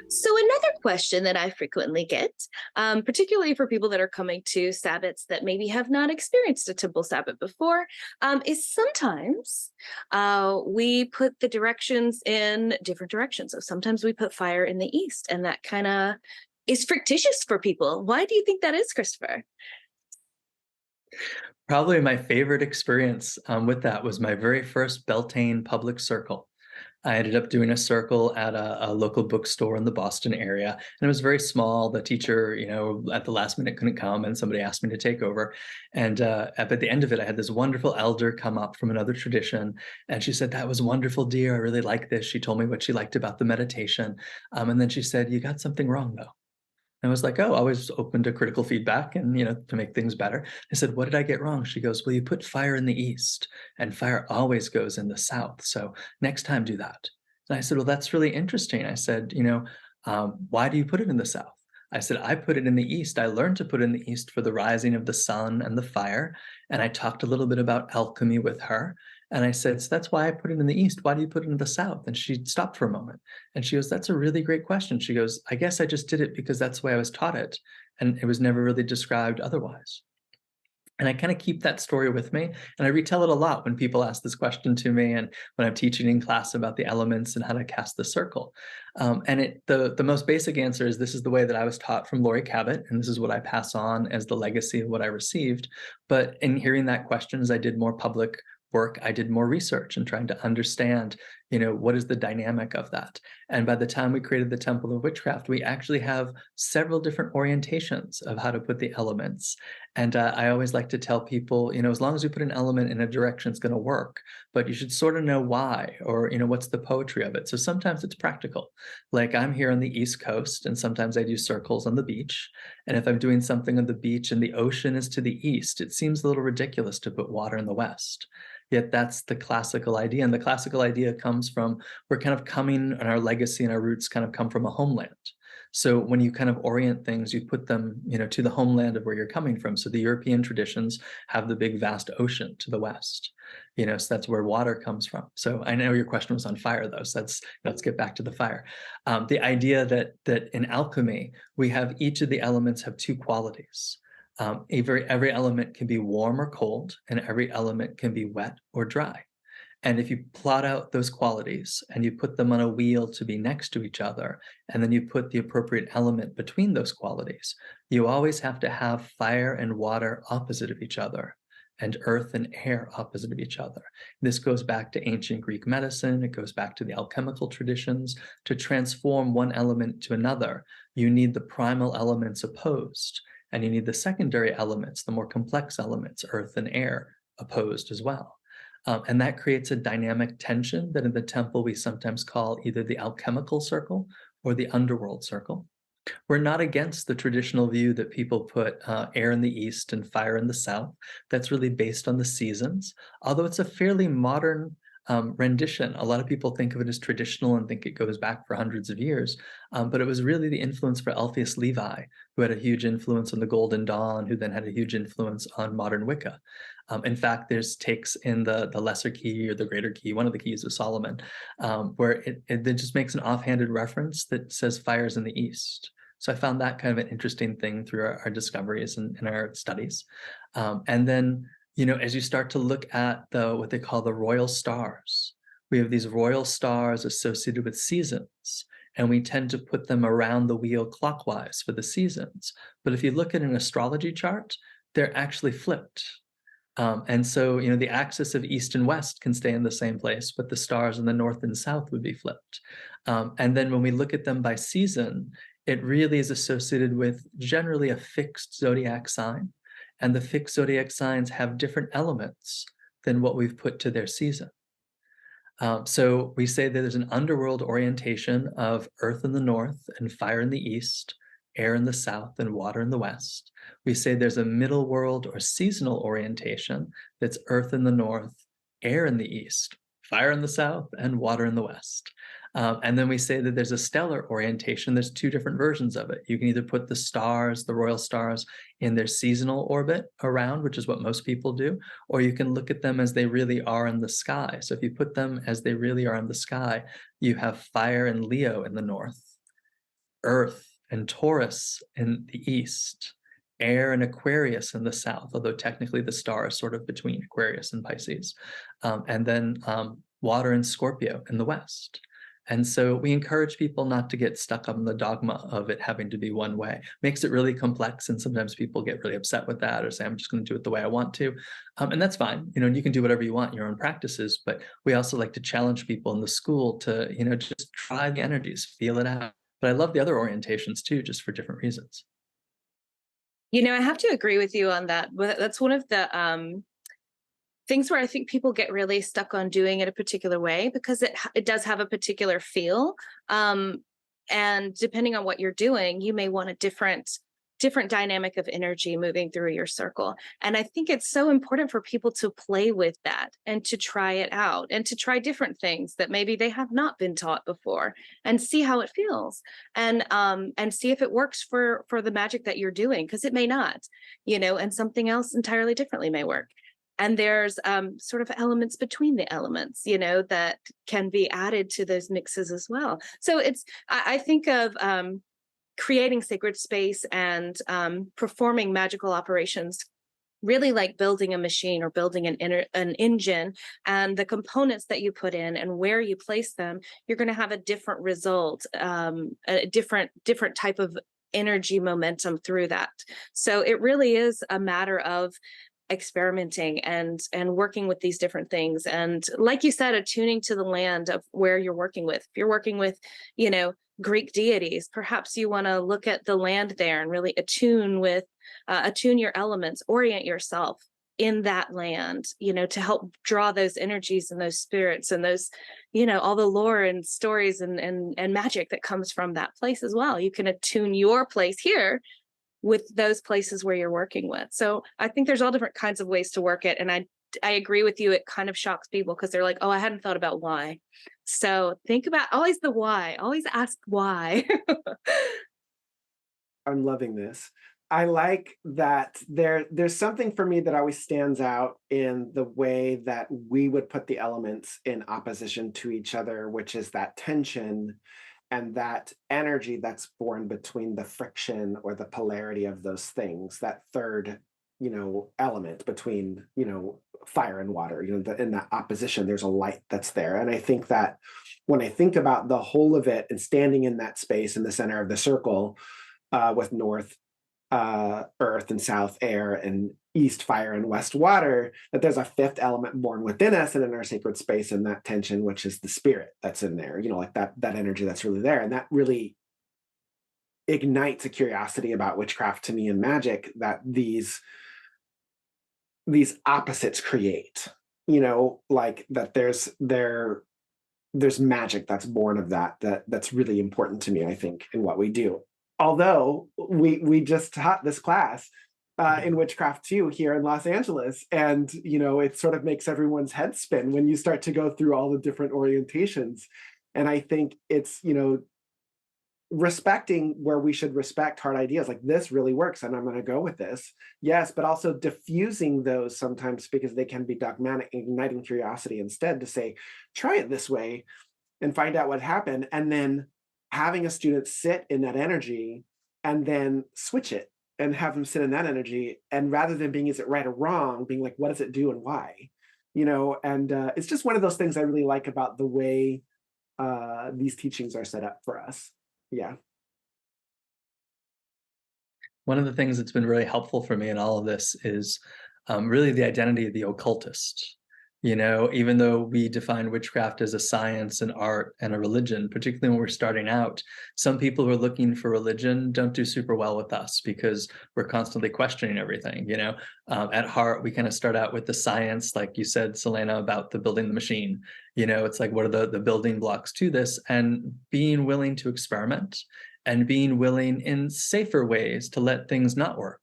So, another question that I frequently get, particularly for people that are coming to Sabbats that maybe have not experienced a temple Sabbat before, is sometimes we put the directions in different directions. So, sometimes we put fire in the east, and that kind of is fictitious for people. Why do you think that is, Christopher? Probably my favorite experience with that was my very first Beltane public circle. I ended up doing a circle at a local bookstore in the Boston area, and it was very small. The teacher, at the last minute couldn't come, and somebody asked me to take over. And at the end of it, I had this wonderful elder come up from another tradition, and she said, "That was wonderful, dear. I really like this." She told me what she liked about the meditation, and then she said, "You got something wrong, though." I was like, "Oh, always open to critical feedback and, to make things better." I said, "What did I get wrong?" She goes, "Well, you put fire in the east, and fire always goes in the south. So next time do that." And I said, "Well, that's really interesting." I said, "Why do you put it in the south?" I said, "I put it in the east. I learned to put it in the east for the rising of the sun and the fire." And I talked a little bit about alchemy with her. And I said, "So that's why I put it in the east. Why do you put it in the south?" And she stopped for a moment. And she goes, "That's a really great question." She goes, "I guess I just did it because that's the way I was taught it, and it was never really described otherwise." And I kind of keep that story with me, and I retell it a lot when people ask this question to me, and when I'm teaching in class about the elements and how to cast the circle. And the most basic answer is this is the way that I was taught from Laurie Cabot, and this is what I pass on as the legacy of what I received. But in hearing that question, as I did more public work, I did more research and trying to understand, what is the dynamic of that. And by the time we created the Temple of Witchcraft, we actually have several different orientations of how to put the elements. And I always like to tell people, as long as you put an element in a direction, it's going to work, but you should sort of know why, or, what's the poetry of it. So sometimes it's practical. Like I'm here on the East Coast, and sometimes I do circles on the beach. And if I'm doing something on the beach and the ocean is to the east, it seems a little ridiculous to put water in the west. Yet that's the classical idea. And the classical idea comes from we're kind of coming, and our legacy and our roots kind of come from a homeland. So when you kind of orient things, you put them, to the homeland of where you're coming from. So the European traditions have the big vast ocean to the west, so that's where water comes from. So I know your question was on fire though. So let's get back to the fire. The idea that in alchemy, we have each of the elements have two qualities. Every element can be warm or cold, and every element can be wet or dry. And if you plot out those qualities and you put them on a wheel to be next to each other, and then you put the appropriate element between those qualities, you always have to have fire and water opposite of each other, and earth and air opposite of each other. This goes back to ancient Greek medicine. It goes back to the alchemical traditions. To transform one element to another, you need the primal elements opposed, and you need the secondary elements, the more complex elements, earth and air, opposed as well. And that creates a dynamic tension that in the temple we sometimes call either the alchemical circle or the underworld circle. We're not against the traditional view that people put air in the east and fire in the south. That's really based on the seasons, although it's a fairly modern rendition. A lot of people think of it as traditional and think it goes back for hundreds of years, but it was really the influence for Alpheus Levi, who had a huge influence on the Golden Dawn, who then had a huge influence on modern Wicca. In fact, there's takes in the lesser key or the greater key, one of the keys of Solomon, where it just makes an offhanded reference that says fires in the east. So I found that kind of an interesting thing through our discoveries and our studies. And then, as you start to look at what they call the royal stars, we have these royal stars associated with seasons, and we tend to put them around the wheel clockwise for the seasons. But if you look at an astrology chart, they're actually flipped. And so, the axis of east and west can stay in the same place, but the stars in the north and south would be flipped. And then when we look at them by season, it really is associated with generally a fixed zodiac sign. And the fixed zodiac signs have different elements than what we've put to their season. So we say that there's an underworld orientation of earth in the north and fire in the east, air in the south and water in the west. We say there's a middle world or seasonal orientation that's earth in the north, air in the east, fire in the south, and water in the west. And then we say that there's a stellar orientation. There's two different versions of it. You can either put the stars, the royal stars, in their seasonal orbit around, which is what most people do, or you can look at them as they really are in the sky. So if you put them as they really are in the sky, you have fire and Leo in the north, Earth and Taurus in the east, air and Aquarius in the south, although technically the star is sort of between Aquarius and Pisces, and then water and Scorpio in the west. And so we encourage people not to get stuck on the dogma of it having to be one way. Makes it really complex, and sometimes people get really upset with that or say, I'm just going to do it the way I want to. And that's fine. You can do whatever you want in your own practices, but we also like to challenge people in the school to, just try the energies, feel it out. But I love the other orientations too, just for different reasons. I have to agree with you on that. That's one of the things where I think people get really stuck on doing it a particular way because it does have a particular feel. And depending on what you're doing, you may want a different dynamic of energy moving through your circle. And I think it's so important for people to play with that and to try it out and to try different things that maybe they have not been taught before and see how it feels and see if it works for the magic that you're doing, because it may not, and something else entirely differently may work. And there's sort of elements between the elements, that can be added to those mixes as well. So I think of creating sacred space and performing magical operations really like building a machine or building an engine, and the components that you put in and where you place them, you're going to have a different result, a different type of energy momentum through that. So it really is a matter of experimenting and working with these different things, and like you said, attuning to the land of where you're working with. If you're working with Greek deities, perhaps you want to look at the land there and really attune your elements, orient yourself in that land, to help draw those energies and those spirits and those, all the lore and stories and magic that comes from that place as well. You can attune your place here with those places where you're working with. So I think there's all different kinds of ways to work it. And I agree with you. It kind of shocks people because they're like, oh, I hadn't thought about why. So think about always the why, always ask why. I'm loving this. I like that there's something for me that always stands out in the way that we would put the elements in opposition to each other, which is that tension and that energy that's born between the friction or the polarity of those things, that third, element between, fire and water, in that opposition, there's a light that's there. And I think that when I think about the whole of it and standing in that space in the center of the circle, with north earth and south air and east fire and west water, that there's a fifth element born within us and in our sacred space, and that tension, which is the spirit that's in there, like that energy that's really there. And that really ignites a curiosity about witchcraft to me and magic that these opposites create, like that there's magic that's born of that's really important to me, I think, in what we do. Although we just taught this class in witchcraft too here in Los Angeles, and it sort of makes everyone's head spin when you start to go through all the different orientations. And I think it's respecting where we should respect hard ideas, like this really works and I'm going to go with this, yes, but also diffusing those sometimes because they can be dogmatic, igniting curiosity instead to say, try it this way and find out what happened, and then having a student sit in that energy and then switch it and have them sit in that energy. And rather than being, is it right or wrong, being like, what does it do and why? And it's just one of those things I really like about the way these teachings are set up for us. Yeah. One of the things that's been really helpful for me in all of this is really the identity of the occultist. Even though we define witchcraft as a science, an art, and a religion, particularly when we're starting out, some people who are looking for religion don't do super well with us because we're constantly questioning everything. At heart, we kind of start out with the science, like you said, Sellena, about the building the machine. It's like, what are the building blocks to this? And being willing to experiment and being willing in safer ways to let things not work.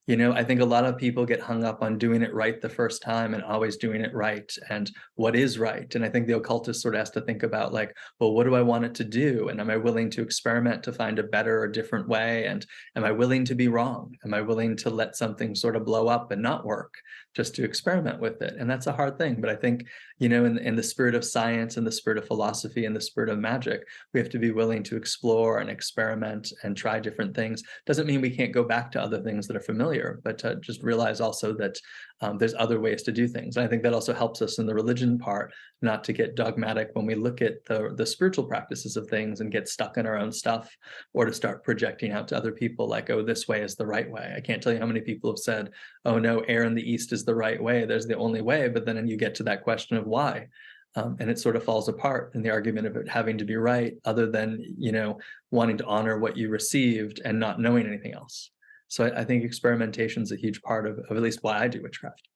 I think a lot of people get hung up on doing it right the first time and always doing it right and what is right. And I think the occultist sort of has to think about like, well, what do I want it to do? And am I willing to experiment to find a better or different way? And am I willing to be wrong? Am I willing to let something sort of blow up and not work just to experiment with it? And that's a hard thing. But I think, in the spirit of science and the spirit of philosophy and the spirit of magic, we have to be willing to explore and experiment and try different things. Doesn't mean we can't go back to other things that are familiar, but to just realize also that there's other ways to do things. And I think that also helps us in the religion part, not to get dogmatic when we look at the spiritual practices of things and get stuck in our own stuff, or to start projecting out to other people like, oh, this way is the right way. I can't tell you how many people have said, oh no, air in the east is the right way. There's the only way. But then you get to that question of why. And it sort of falls apart in the argument of it having to be right, other than, wanting to honor what you received and not knowing anything else. So I think experimentation is a huge part of at least why I do witchcraft.